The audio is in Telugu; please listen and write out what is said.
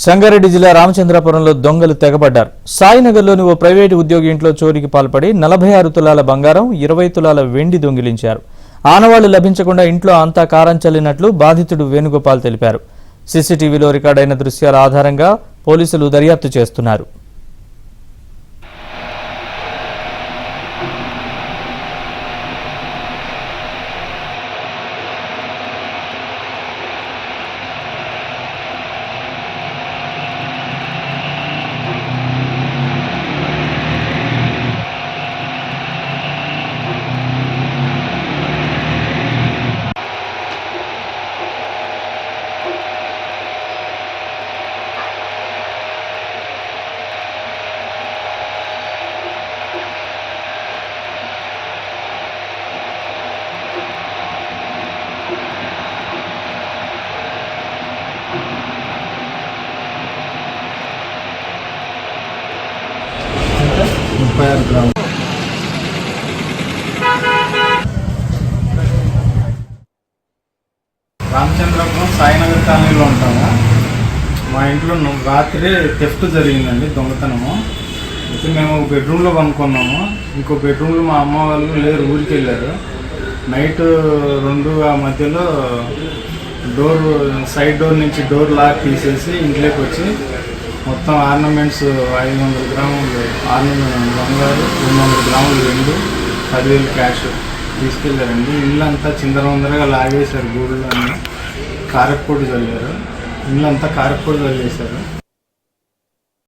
సంగారెడ్డి జిల్లా రామచంద్రపురంలో దొంగలు తెగబడ్డారు. సాయినగర్లోని ఓ ప్రైవేటు ఉద్యోగి ఇంట్లో చోరీకి పాల్పడి 46 తులాల బంగారం, 20 తులాల వెండి దొంగిలించారు. ఆనవాళ్లు లభించకుండా ఇంట్లో అంతా కారం చల్లినట్లు బాధితుడు వేణుగోపాల్ తెలిపారు. సీసీటీవీలో రికార్డైన దృశ్యాల ఆధారంగా పోలీసులు దర్యాప్తు చేస్తున్నారు. రామచంద్రపురం సాయినగర్ కాలనీలో ఉంటాము. మా ఇంట్లో రాత్రి థెఫ్ట్ జరిగిందండి, దొంగతనము. అయితే మేము బెడ్రూమ్లో కొనుక్కున్నాము. ఇంకో బెడ్రూమ్లో మా అమ్మ వాళ్ళు లేరు, ఊరికి వెళ్ళారు. నైట్ 2 ఆ మధ్యలో సైడ్ డోర్ నుంచి డోర్ లాక్ తీసేసి ఇంట్లోకి వచ్చి మొత్తం ఆర్నమెంట్స్ 500 గ్రాములు బంగారు, 200 గ్రాములు వెండి, 10,000 క్యాష్ తీసుకెళ్ళారండి. ఇల్లంతా చిందరవందరగా లాగేశారు. గూడులో కారప్పొడి చల్లారు, ఇల్లంతా కారప్పొడి చల్లేశారు.